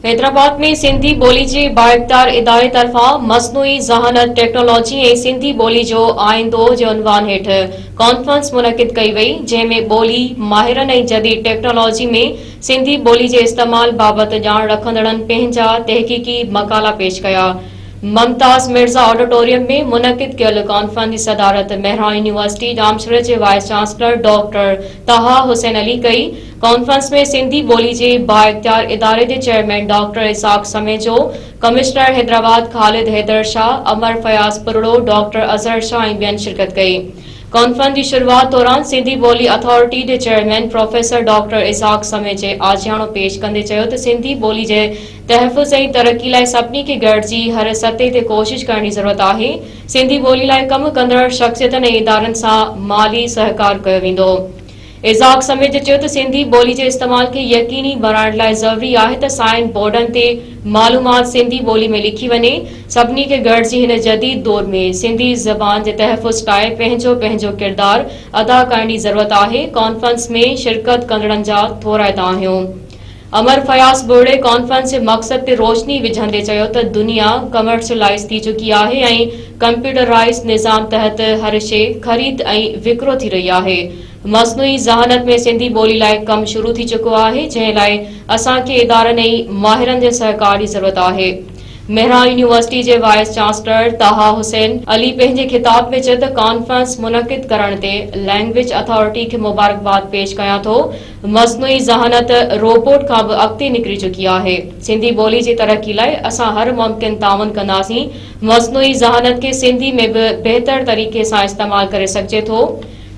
हैदराबाद में सिंधी बोली के बाइख्तियार इदारे तरफा मसनूई ज़हानत टेक्नोलॉजी ऐं सिंधी बोली जो आईंदो जे उनवान हेठ कॉन्फ्रेंस मुनक़िद कई वई, जंहिंमें बोली माहिरनि ऐं जदीद टेक्नोलॉजी में सिंधी बोली जे इस्तेमाल बाबति ॼाण रखंदड़नि पंहिंजा तहक़ीक़ी मकाला पेश कया। ममताज मिर्जा ऑडिटोरियम में मुनक़िद कयल कॉन्फ्रेंस की सदारत मेहरान यूनिवर्सिटी जामशेद के वाइस चांसलर डॉक्टर तहा हुसैन अली कई। कॉन्फ्रेंस में सिंधी बोली के बाइख्तियार इदारे के chairman doctor Ishaq Samejo, commissioner Hyderabad Khalid Haider Shah, Amar Fayaz पुरड़ो, डॉक्टर अजहर शाह ऐं ॿियनि शिरकत कई। कॉन्फ्रेंस की शुरुआत दौरान सिंधी बोली अथॉरिटी के चेयरमैन प्रोफेसर डॉक्टर इसाक समेजे आजियाणो पेश कंदे चयो त सिंधी बोली के तहफ़ुज़ ऐं तरक्की लाइ सभिनी खे गॾिजी हर सतह ते कोशिश करण की ज़रूरत आहे। सिंधी बोली लाइ कम कंदड़ शख़्सियतनि ऐं इदारनि सां माली सहकार कयो वेंदो। इज़ाक समेत चयो त सिंधी बोली के इस्तेमाल के यकीनी बनाइण लाइ ज़रूरी आहे त साइन बोर्डन ते मालूमात सिंधी बोली में लिखी वञे। सभिनी खे गॾिजी हिन जदीद दौर में सिंधी ज़बान के तहफ़ुज़ लाइ पंहिंजो पंहिंजो किरदार अदा करण की ज़रूरत आहे। कॉन्फ्रेंस में शिरकत कंदड़नि जा थोरा हितां आहियूं। अमर फयाज बुर्ड़े कॉन्फ्रेंस के मकसद ते रोशनी विझंदे चयो त दुनिया कमर्शलाइज थी चुकी आहे ऐं कंप्यूटराइज निज़ाम तहत हर शइ ख़रीद ऐं विकिरो थी रही आहे। मसनूई ज़हानत में सिंधी बोली लाइ कम शुरू थी चुको आहे, जंहिं लाइ असांखे इदारनि ऐं माहिरनि जे सहकार की ज़रूरत आहे। मेहरान यूनिवर्सिटी के वाइस चांसलर तहा हुसैन अली पंहिंजे खिताब में चयो त कॉन्फ्रेंस मुनक़िद करण ते लैंग्वेज अथॉरिटी के मुबारकबाद पेश कयां थो। मसनूई ज़हानत रोबोट खां भी अॻिते निकिरी चुकी आहे। सिंधी बोली की तरक्की लाइ असां हर मुमकिन ताउन कंदासीं। मसनूई ज़हानत के सिंधी में भी बेहतर तरीक़े से इस्तेमाल करे सघिजे थो।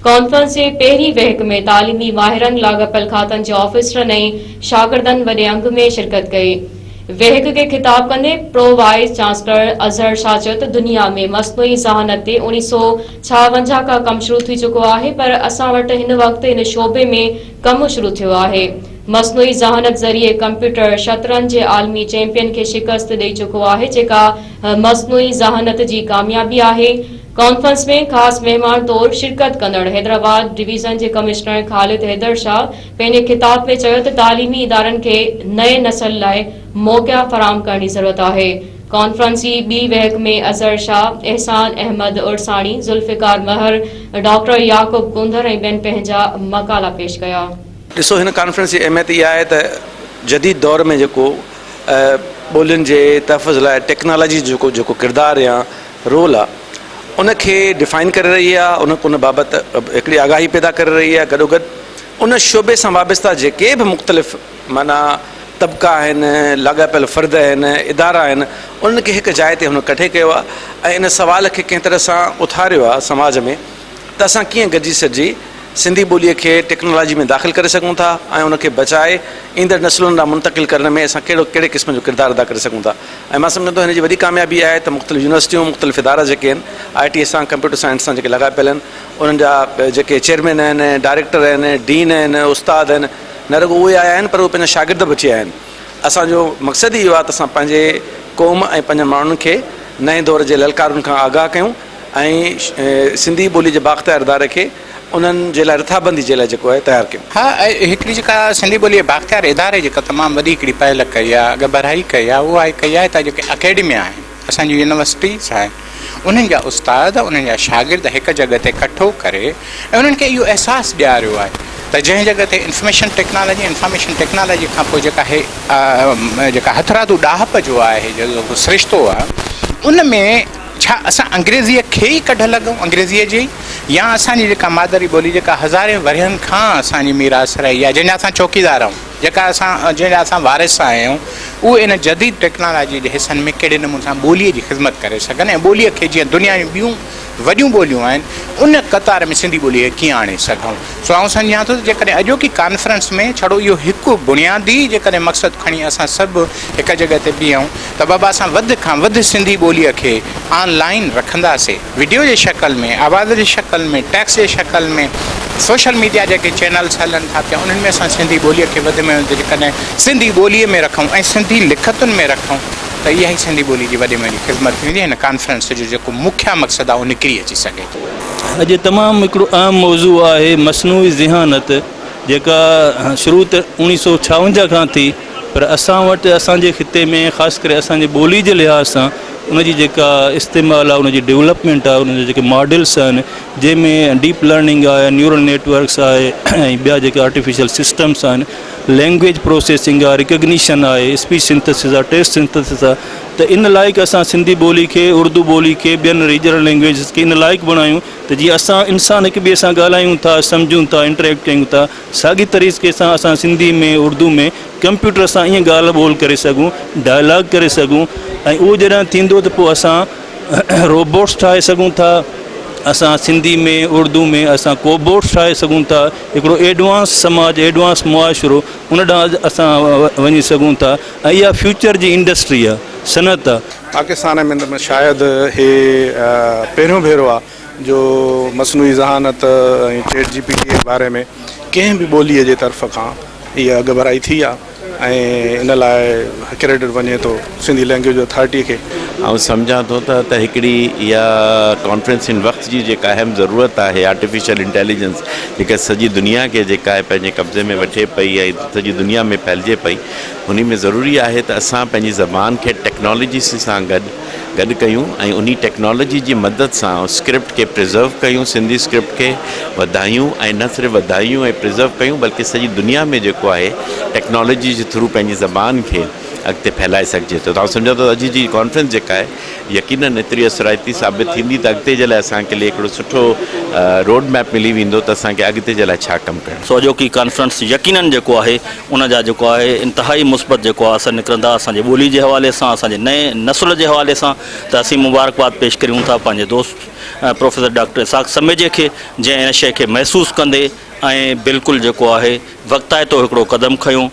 कॉन्फ्रेंस के पहिरीं वहक में तालीमी माहिरनि, लाॻापियल खातनि के ऑफिसरनि ऐं शागिर्दनि वॾे अंग में शिरकत कई। वहक के खिताब कंदे pro wise chancellor Azhar Shah चयो त दुनिया में मसनूई ज़हानत ते 1956 का कम शुरू थी चुको आहे, पर असां वटि हिन वक्त इन शोबे में कम शुरू थियो आहे। मसनूई ज़हानत ज़रिए कंप्यूटर शतरंज के आलमी चैंपियन के शिकस्त ॾेई चुको आहे, जेका मसनूई ज़हानत की कामयाबी आहे। कॉन्फ्रेंस में खास मेहमान तौर शिरकत कंदड़ हैदराबाद डिवीजन के कमिश्नर खालिद हैदर शाह पंहिंजे खिताब में चयो त तालीमी इदारनि के नए नस्ल लाइ मौक़ा फराहम करण की ज़रूरत आहे। कॉन्फ्रेंस की बी वहक में अजहर शाह, एहसान अहमद उर्सानी, जुल्फिकार महर, डॉक्टर याकूब कुंदर ऐं ॿियनि पंहिंजा मकाला पेश कया। ॾिसो, हिन कॉन्फ्रेंस की अहमियत इहा आहे त जदीद दौर में जेको ॿोलियुनि जे तहफ़ुज़ लाइ टेक्नोलॉजी जो किरदार या रोल आहे उनखे डिफाइन करे रही आहे, उन बाबति हिकिड़ी आगाही पैदा करे रही आहे। गॾोगॾु उन शोबे सां वाबस्ता जेके भी मुख़्तलिफ़ माना तबका आहिनि, लाॻापियल फ़र्द आहिनि, इदारा आहिनि, उन्हनि खे हिकु जाइ ते हुन कठे कयो आहे ऐं इन सवाल खे कंहिं तरह सां उथारियो आहे समाज में त असां कीअं गॾिजी सॼी सिंधी ॿोलीअ खे टेक्नोलॉजी में दाख़िल करे सघूं था ऐं उनखे बचाए ईंदड़ नस्लुनि ॾांहुं मुंतक़िल करण में असां कहिड़े क़िस्म जो किरदारु अदा करे सघूं था। ऐं मां सम्झंदो हिन जी वॾी कामयाबी आहे त मुख़्तलिफ़ यूनिवर्सिटियूं, मुख़्तलिफ़ इदारा जेके आहिनि IT सां, कंप्यूटर साइंस सां जेके लॻापियल आहिनि, उन्हनि जा जेके चेयरमैन आहिनि, डायरेक्टर आहिनि, डीन आहिनि, उस्ताद आहिनि, न रुॻो उहे आया आहिनि पर उहे पंहिंजा शागिर्द बि अची आया आहिनि। असांजो मक़सदु इहो आहे त असां पंहिंजे क़ौम ऐं पंहिंजनि माण्हुनि खे नए दौर जे ललकारुनि खां आगाह कयूं ऐं सिंधी ॿोली जे बाख़्तियार इदारे खे उन्हनि जे लाइ रिथाबंदी जे लाइ जेको आहे तयारु कयूं। हाँ, हिकिड़ी जेका सिंधी ॿोली बाख़्तियार इदारे जेका तमामु वॾी हिकिड़ी पहल कई आहे, अॻबराही कई आहे, उहा कई आहे त जेके अकेडमिया आहिनि, असांजी यूनिवर्सिटीज़ आहिनि, उन्हनि जा उस्ताद, उन्हनि जा शागिर्द हिकु जॻह ते इकठो करे ऐं उन्हनि खे इहो अहसासु ॾियारियो आहे त जंहिं जॻह ते इंफॉर्मेशन टेक्नोलॉजी खां पोइ जेका हथरादू ॾाहप जो आहे, जेको सिरिश्तो आहे, उन में छा असां अंग्रेज़ीअ खे ई कढ लॻूं, अंग्रेज़ीअ जी, या असांजी जेका मादरी ॿोली जेका हज़ारे वरियनि खां असांजी मीरास रही आहे, जंहिंजा असां चौकीदार आहियूं, जंहिंजा असां वारिस आहियूं, उहे इन जदीद टेक्नोलॉजी जे हिसनि में कहिड़े नमूने सां ॿोलीअ जी ख़िदमत करे सघनि ऐं ॿोलीअ खे जीअं दुनिया जूं ॿियूं वॾियूं ॿोलियूं आहिनि उन क़तार में सिंधी ॿोलीअ खे कीअं आणे सघूं। सो आउं सम्झां थो त जेकॾहिं अॼोकी कॉन्फ्रेंस में छड़ो इहो हिकु बुनियादी जेकॾहिं मक़सदु खणी असां सभु हिकु जॻह ते बीहूं त बाबा असां वधि खां वधि सिंधी ॿोलीअ खे ऑनलाइन रखंदासीं, वीडियो जे शकल में, आवाज़ जी शकल में, टेक्स्ट जे शकल में, सोशल मीडिया जेके चैनल्स हलनि था पिया उन्हनि में असां सिंधी ॿोलीअ खे वधि में वधि जेकॾहिं सिंधी ॿोलीअ में रखूं ऐं सिंधी लिखतुनि में रखूं त इहा ई सिंधी ॿोली जी वॾी में वॾी ख़िदमत थींदी। हिन कॉन्फ्रेंस जो जेको मुख्य मक़सदु आहे उहो निकिरी अची सघे। अॼु तमामु हिकिड़ो आम मौज़ू आहे मसनूई ज़हानत, जेका शुरू त 1956 खां थी पर असां वटि असांजे खिते में ख़ासि करे असांजे ॿोली जे लिहाज़ सां उनजी जेका इस्तेमालु आहे उनजी डेवलपमेंट आहे उनजा जेके मॉडल्स आहिनि जंहिंमें डीप लर्निंग आहे न्यूरल नेटवर्क्स आहे ऐं ॿिया जेके आर्टिफिशियल सिस्टम्स आहिनि लैंग्वेज प्रोसेसिंग आहे रिकग्निशन आहे स्पीच सिंथेसिस आहे टेस्ट सिंथेसिस आहे त इन लाइक़ु असां सिंधी ॿोली खे उर्दू ॿोली खे ॿियनि रीजनल लैंग्वेजिस खे इन लाइक़ु बणायूं त जीअं असां इंसान हिक ॿिए सां ॻाल्हायूं था सम्झूं था इंटरेक्ट कयूं था साॻी तरीक़े सां असां सिंधी में उर्दू में कंप्यूटर सां ईअं ॻाल्हि ॿोल करे सघूं डायलॉग करे सघूं ऐं उहो जॾहिं थींदो त पोइ असां रोबोट्स ठाहे सघूं था असां सिंधी में उर्दू में असां कोबोट्स ठाहे सघूं था हिकिड़ो एडवांस समाज एडवांस मुआशिरो उन ॾांहुं असां वञी सघूं था ऐं इहा फ्यूचर जी इंडस्ट्री आहे सनत आहे पाकिस्तान में शायदि हे पहिरियों भेरो आहे जो मसनूई ज़हानत ऐं चैट GPT जे बारे में कंहिं बि ॿोलीअ जे तरफ़ खां इहा अॻुभराई थी आहे ऐं इन लाइ क्रेडिट वञे थो सिंधी लैंग्वेज अथॉरिटी खे। ऐं सम्झां थो त हिकिड़ी इहा कॉन्फ्रेंस इन वक़्त जी जेका अहम ज़रूरत आहे आर्टिफिशियल इंटेलिजेंस जेका सॼी दुनिया खे जेका आहे पंहिंजे कब्ज़े में वठे पई ऐं सॼी दुनिया में फैलिजे पई उन में ज़रूरी आहे त असां पंहिंजी ज़बान खे टेक्नोलॉजी सां गॾु कयूं ऐं उन टेक्नोलॉजी जी मदद सां स्क्रिप्ट खे प्रिज़र्व कयूं सिंधी स्क्रिप्ट खे वधायूं ऐं न सिर्फ़ु वधायूं ऐं प्रिज़र्व कयूं बल्कि सॼी दुनिया में जेको आहे टेक्नोलॉजी जे थ्रू पंहिंजी ज़बान खे अॻिते फैलाए सघिजे थो। तव्हां सम्झो त अॼु जी कॉन्फ्रेंस जेका आहे यकीनन एतिरी असराइती साबित थींदी त अॻिते जे लाइ असांखे हिकिड़ो सुठो रोड मैप मिली वेंदो त असांखे अॻिते जे लाइ छा कमु करणु। सो जो की कॉन्फ्रेंस यकीनन जेको आहे उन जा जेको आहे इंतिहाई मुस्बत जेको आहे असर निकिरंदा असांजे ॿोली जे हवाले सां असांजे नए नसुल जे हवाले सां त असीं मुबारकबाद पेश करियूं था पंहिंजे दोस्त प्रोफेसर डॉक्टर इसाक समेजे खे जंहिं इन शइ खे महसूसु कंदे ऐं बिल्कुलु जेको आहे वक़्ताइतो हिकिड़ो क़दम खयूं।